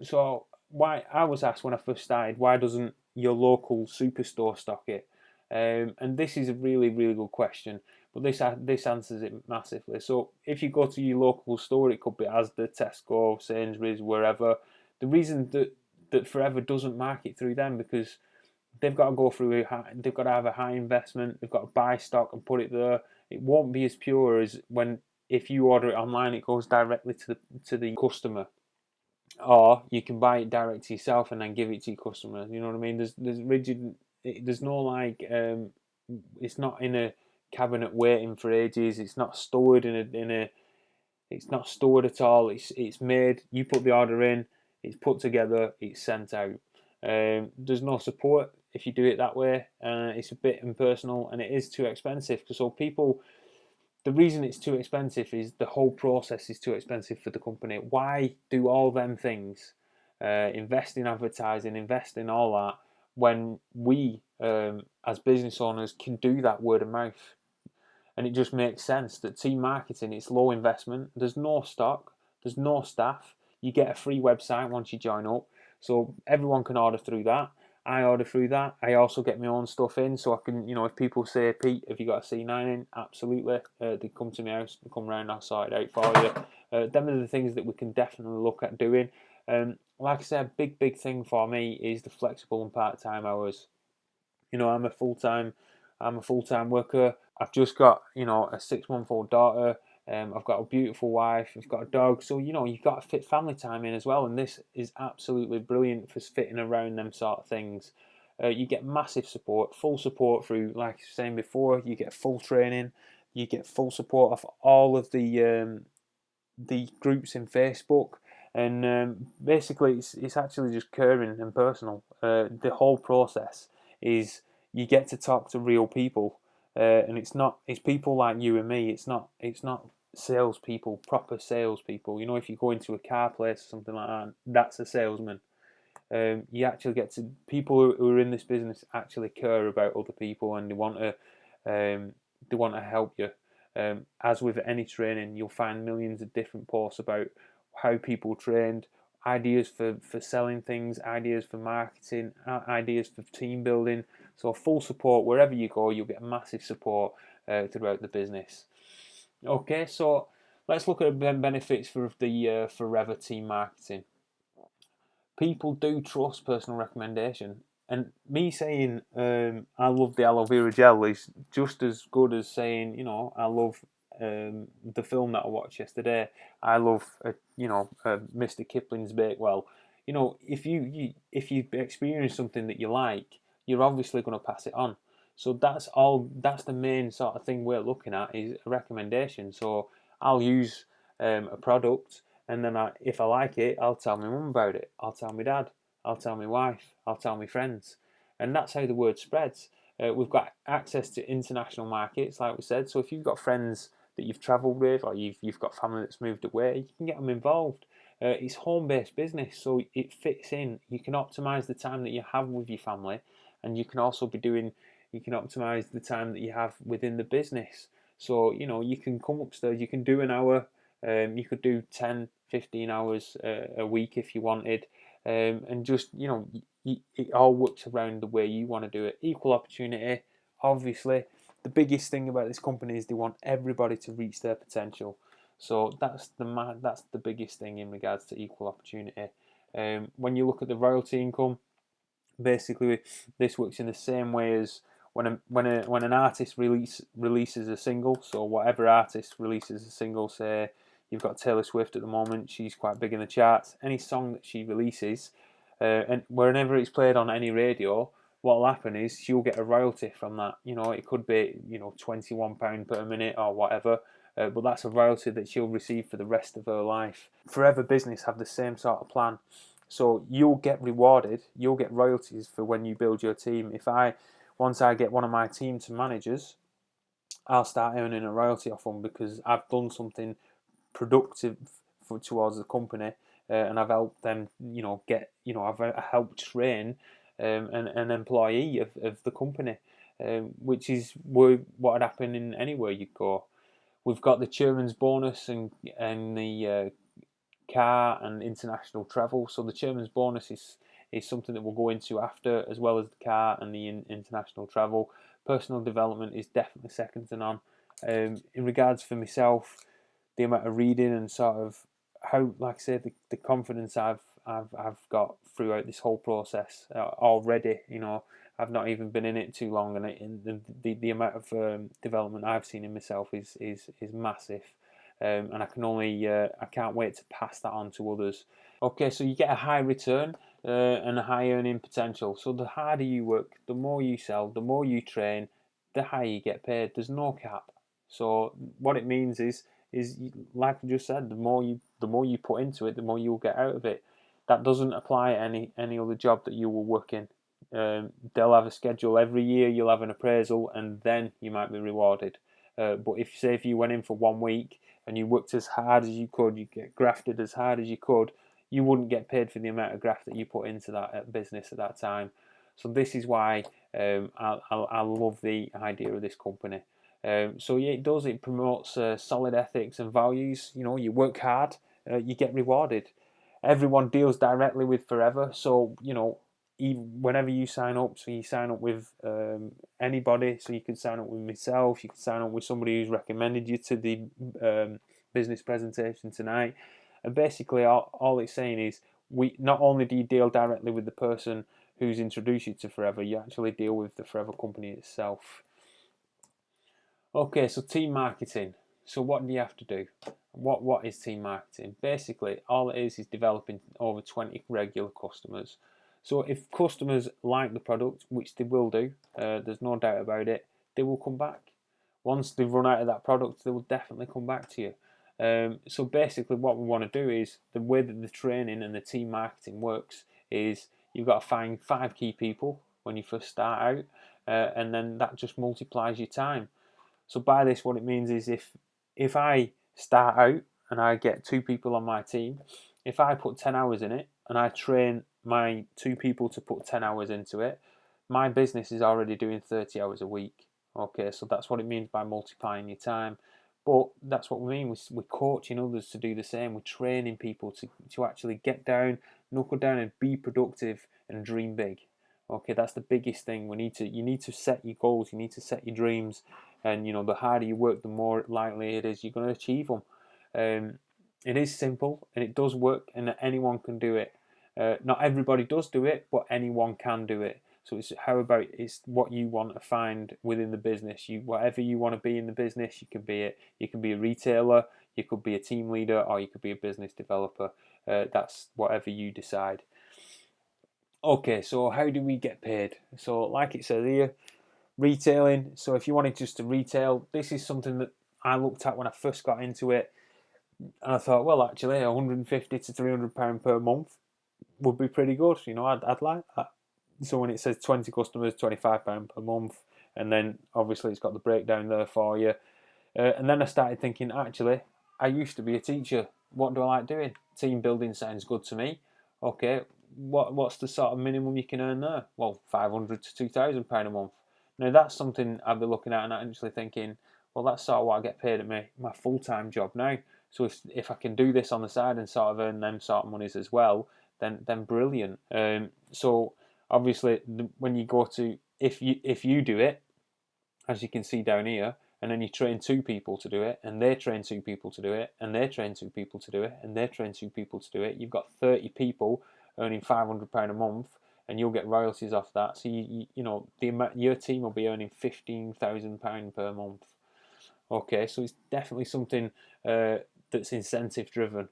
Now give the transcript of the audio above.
So why I was asked when I first started, why doesn't your local superstore stock it? And this is a really, really good question, but this answers it massively. So if you go to your local store, it could be Asda, Tesco, Sainsbury's, wherever. The reason that Forever doesn't market through them because they've got to go through they've got to have a high investment. They've got to buy stock and put it there. It won't be as pure as when if you order it online, it goes directly to the customer, or you can buy it direct to yourself and then give it to your customer. You know what I mean? There's rigid. There's no like. It's not in a cabinet waiting for ages. It's not stored in a. It's not stored at all. It's made. You put the order in. It's put together. It's sent out. There's no support if you do it that way. It's a bit impersonal and it is too expensive. So people, the reason it's too expensive is the whole process is too expensive for the company. Why do all them things, invest in advertising, invest in all that, when we as business owners can do that word of mouth? And it just makes sense that team marketing, it's low investment. There's no stock, there's no staff. You get a free website once you join up, so everyone can order through that. I order through that. I also get my own stuff in, so I can, if people say, Pete, have you got a C9 in? Absolutely. They come to my house, they come round, I'll sort it out for you. Them are the things that we can definitely look at doing. Like I said, big thing for me is the flexible and part-time hours. I'm a full time worker. I've just got a 6-month-old daughter. I've got a beautiful wife. I've got a dog. So you've got to fit family time in as well. And this is absolutely brilliant for fitting around them sort of things. You get massive support, full support through, like I was saying before. You get full training. You get full support of all of the groups in Facebook, and basically it's actually just caring and personal. The whole process is you get to talk to real people, and it's people like you and me. It's not salespeople, proper salespeople. If you go into a car place or something like that, that's a salesman. You actually get to people who are in this business actually care about other people and they want to help you. As with any training, you'll find millions of different posts about how people trained, ideas for selling things, ideas for marketing, ideas for team building. So full support wherever you go, you'll get massive support throughout the business. Okay, so let's look at the benefits for the Forever team marketing. People do trust personal recommendation. And me saying I love the aloe vera gel is just as good as saying I love the film that I watched yesterday. I love Mr. Kipling's Bakewell. If you experience something that you like, you're obviously going to pass it on. So that's all. That's the main sort of thing we're looking at is a recommendation. So I'll use a product and then if I like it, I'll tell my mum about it. I'll tell my dad. I'll tell my wife. I'll tell my friends. And that's how the word spreads. We've got access to international markets, like we said. So if you've got friends that you've travelled with, or you've got family that's moved away, you can get them involved. It's home-based business, so it fits in. You can optimise the time that you have with your family, and you can also You can optimise the time that you have within the business. So you can come upstairs. You can do an hour. You could do 10, 15 hours a week if you wanted, and just it all works around the way you want to do it. Equal opportunity, obviously. The biggest thing about this company is they want everybody to reach their potential. So that's the biggest thing in regards to equal opportunity. When you look at the royalty income, basically this works in the same way as when an artist releases a single. So whatever artist releases a single, say you've got Taylor Swift at the moment, she's quite big in the charts. Any song that she releases, and whenever it's played on any radio, what will happen is she'll get a royalty from that. It could be £21 per minute or whatever. But that's a royalty that she'll receive for the rest of her life. Forever Business have the same sort of plan. So you'll get rewarded, you'll get royalties for when you build your team. Once I get one of my team to managers, I'll start earning a royalty off them because I've done something productive towards the company, and I've helped them, I've helped train an employee of the company, which is what would happen in anywhere you go. We've got the chairman's bonus and the car and international travel. So the chairman's bonus is something that we'll go into after, as well as the car and the international travel. Personal development is definitely second to none. In regards for myself, the amount of reading and sort of how, like I say, the confidence I've got throughout this whole process already. I've not even been in it too long, and the amount of development I've seen in myself is massive. And I can't wait to pass that on to others. Okay, so you get a high return and a high earning potential. So the harder you work, the more you sell, the more you train, the higher you get paid. There's no cap. So what it means is like I just said, the more you put into it, the more you'll get out of it. That doesn't apply to any other job that you will work in. They'll have a schedule every year. You'll have an appraisal, and then you might be rewarded. But if you went in for 1 week and you worked as hard as you could, you get grafted as hard as you could, you wouldn't get paid for the amount of graft that you put into that business at that time. So this is why I love the idea of this company. So yeah, it does. It promotes solid ethics and values. You work hard, you get rewarded. Everyone deals directly with Forever, so even whenever you sign up, so you sign up with anybody. So you can sign up with myself. You can sign up with somebody who's recommended you to the business presentation tonight. And basically, all it's saying is we not only do you deal directly with the person who's introduced you to Forever, you actually deal with the Forever company itself. Okay, so team marketing. So what do you have to do? What is team marketing? Basically, all it is developing over 20 regular customers. So if customers like the product, which they will do, there's no doubt about it, they will come back. Once they've run out of that product, they will definitely come back to you. So basically, what we want to do is the way that the training and the team marketing works is you've got to find 5 key people when you first start out, and then that just multiplies your time. So by this, what it means is if I start out and I get 2 people on my team, if I put 10 hours in it and I train my 2 people to put 10 hours into it, my business is already doing 30 hours a week. Okay, so that's what it means by multiplying your time. But that's what we mean. We're coaching others to do the same. We're training people to actually get down, knuckle down, and be productive and dream big. Okay, that's the biggest thing. You need to set your goals. You need to set your dreams, and the harder you work, the more likely it is you're going to achieve them. It is simple and it does work, and anyone can do it. Not everybody does do it, but anyone can do it. So it's what you want to find within the business. Whatever you want to be in the business, you can be it. You can be a retailer, you could be a team leader, or you could be a business developer. That's whatever you decide. Okay, so how do we get paid? So like it says here, retailing. So if you wanted just to retail, this is something that I looked at when I first got into it, and I thought, well, actually, 150 to £300 per month would be pretty good. I'd like that. So when it says 20 customers, £25 per month, and then obviously it's got the breakdown there for you. And then I started thinking, actually, I used to be a teacher. What do I like doing? Team building sounds good to me. Okay, what's the sort of minimum you can earn there? Well, £500 to £2,000 a month. Now that's something I'd be looking at and actually thinking, well, that's sort of what I get paid at my full-time job now. So if I can do this on the side and sort of earn them sort of monies as well, then brilliant. So obviously when you go to if you do it, as you can see down here, and then you train 2 people to do it, and they train 2 people to do it, and they train 2 people to do it, and they train 2 people to do it, you've got 30 people earning £500 a month, and you'll get royalties off that. So your team will be earning £15,000 per month. Okay, so it's definitely something that's incentive driven.